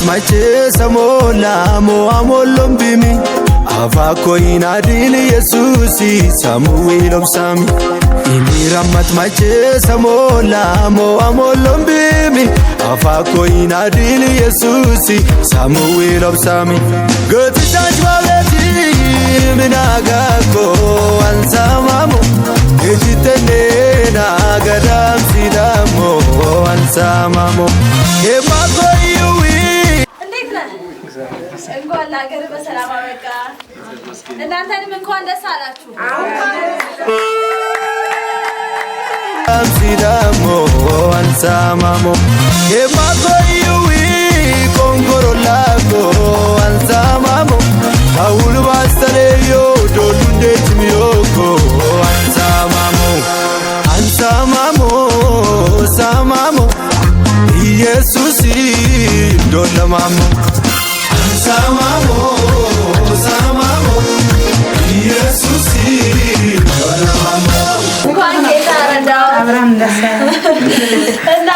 mache samola mo amollom bimi afako inadil Yesusi Samuel obsami Ramat mache samola mo amollom bimi afako inadil Yesusi Samuel obsami Gotitaj wabeti minagako ansamamo Ejitene na gadam sidamo ansamamo Emako yuwi እንኳን ለሀገር በሰላም አበቃ እናንተንም እንኳን ደስ አላችሁ ሲዳሞ አንሳማሞ የማቆዩዊ ኮንጎሮላጎ አንሳማሞ አውል ባስተለዮ ዶሉ እንዴት ሚዮኮ አንሳማሞ አንሳማሞ ሳማሞ ኢየሱስ ዶለማሞ Samamo, samamo, Jesus dolamamo. እንኳን ጌታ ረዳው አብራም ደስ እና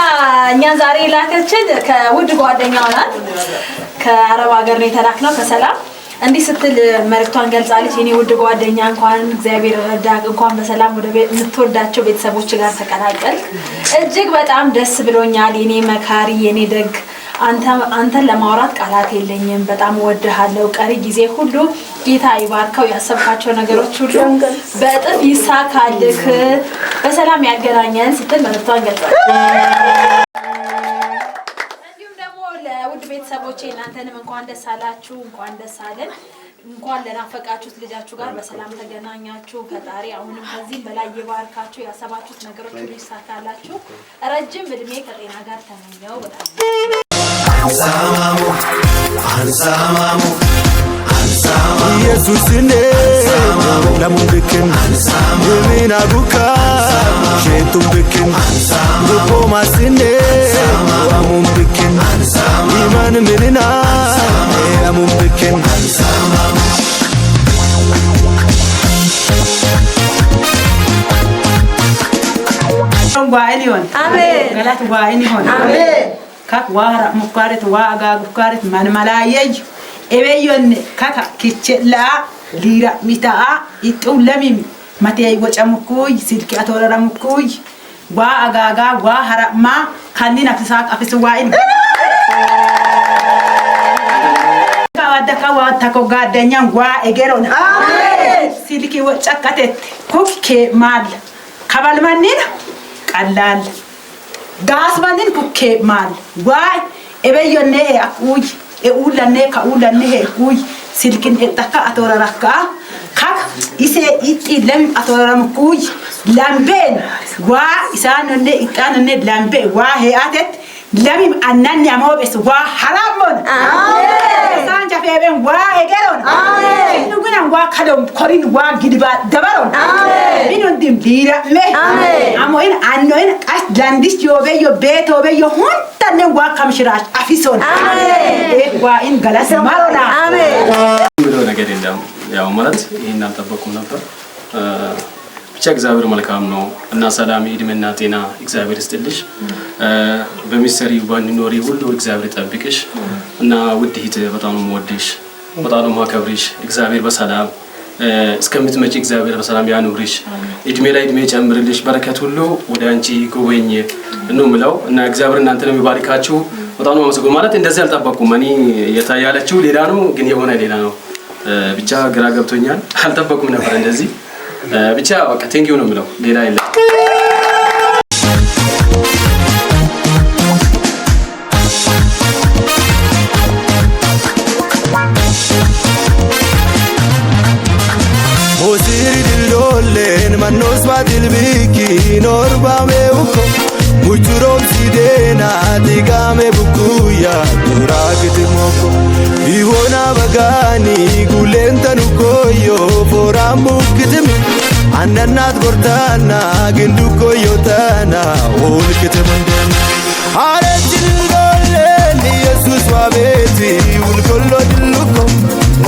እኛ ዛሬ ላከችን ከውድ ጓደኛው ናት ከአረብ ሀገር ነው የተላክነው ከሰላም እንዲህ ስትል መልእክቷን ገልጻለች የኔ ውድ ጓደኛ እንኳን እግዚአብሔር ረዳክ እንኳን በሰላም ወደ ምትወዳቸው ቤተሰቦች ጋር ተቀላቀልክ እጅግ በጣም ደስ ብሎኛል የኔ መካሪ የኔ ደግ አንተን ለማውራት ቃላት የለኝም በጣም ወድሃለሁ ቀሪ ጊዜ ሁሉ ጌታ ይባርከው ያሰብካቸው ነገሮች ሁሉ በእጥፍ ይሳካልክ በሰላም ያገናኘን ስትል መልእክቷን ገልጻለች እንዲሁም ደግሞ ለውድ ቤተሰቦቼ እናንተንም እንኳን ደስ አላችሁ እንኳን ደስ አለን እንኳን ለናፈቃችሁት ልጃችሁ ጋር በሰላም ተገናኛችሁ ፈጣሪ አሁንም ከዚህ በላይ ይባርካችሁ ያሰባችሁት ነገሮች ሁሉ ይሳካላችሁ ረጅም እድሜ ከጤና ጋር ተመኘው በጣም Ansamamu, ansamamu, ansamamu Yesusine, ansamamu Lamun bikin, ansamamu Yemina buka, shetum bikin, ansamamu Lupo masine, ansamamu Amun bikin, ansamamu Iman minina, amun bikin, ansamamu Amen. Galat wa ini hon. Amen. Kak wara mukaret waga mukaret man malayej ebeyon kaka kichela lira mitaa itulamim matey wachamukuy silki atoraramkuy wa agaga wa harama kanina fisak afiswain kawada kawata ko gadanya wa egeron amen silki wachakatet kukke mal kabalmanin qalal Gasmanin kuke mal why ebeyone akuy eulane ka ulane kuy silkin etaka atoraraka kak ise iti lem atoraram kuy lamben wa isanone ikanone lambe wa heatet lamim annani amobes wa haramon amen sanja feben wa egeron amen nuguna wa kadom korin wa gidiba dabaron amen binon dim dira me amen amoin annoin as landis yobe yo beto be yo hunta ne wa kamshirash afison amen wa in galas marona amen ምለው ነገር የለም ያው ማለት ይሄን አልጠበቁም ነበር ብቻ እግዚአብሔር መልካም ነው እና ሰላም ይድመና ጤና እግዚአብሔር ይስጥልሽ በሚሰሪ ባንኖሪ ሁሉ እግዚአብሔር ይጠብቅሽ እና ውድሂት በጣም ነው ወድሽ በጣም ነው ማከብርሽ እግዚአብሔር በሰላም እስከምትመጪ እግዚአብሔር በሰላም ያኑርሽ እድሜ ላይ እድሜ ጨምርልሽ በረከት ሁሉ ወደ አንቺ ጎበኝ ነው ምለው እና እግዚአብሔር እናንተን የሚባርካችሁ በጣም ነው ማመስገን ማለት እንደዚህ አልጠበቁም እኔ የታያለችው ሌላ ነው ግን የሆነ ሌላ ነው ብቻ ግራ ገብቶኛል አልጠበቁም ነበር እንደዚህ ብቻ በቃ ቴንክ ዩ ነው ምለው ሌላ የለም Mosiri dildolen manos badilbiki norba meuko Muchurom sidena digame bukuya duragitmoko Iwona bagani gulentan ukoyo foramu kitimi Annanat gortana ginduko yotana ol kitimundan Arejil dolen Jesus wabeti ulkollo dilluko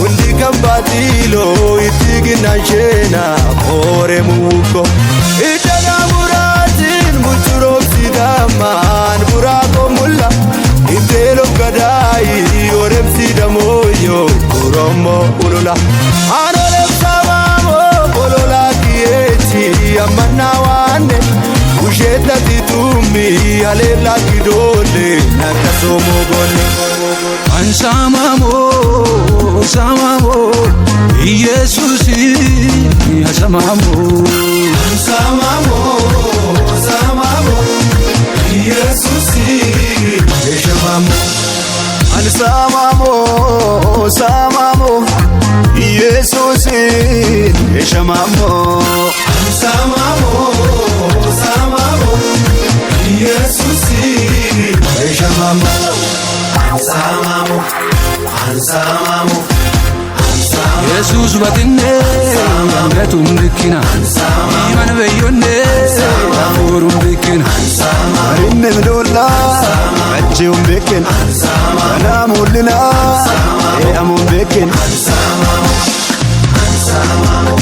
Undi kambatilo itigina shena kore muko Itana muratin muchurom sidaman burako mulla Itelo gadai Alella kidole nakasomo gole Ansamamo samamo Yesusi asamamo Ansamamo samamo Yesusi eshamamo Ansamamo samamo Yesusi eshamamo Ansamamo samamo Yesusi eshamamo Ansamamo ansamamo Jesus batine betum dikina iman beyone orum dikina Inne mdola ajum bekin Anamulina amun bekin Ansamamo ansamamo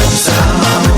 ansamamo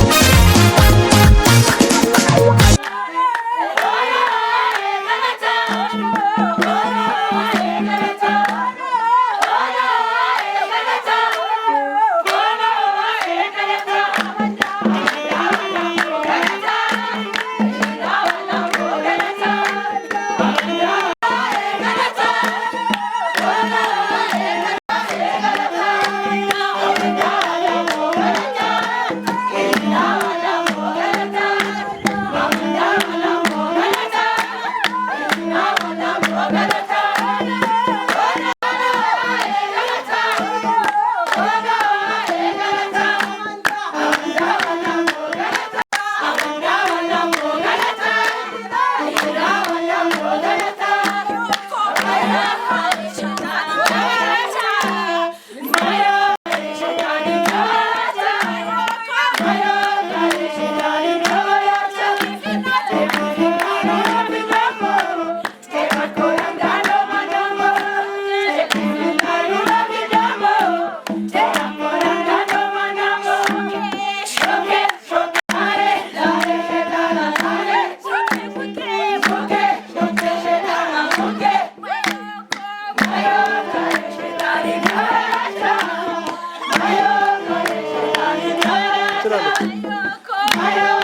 Ayo,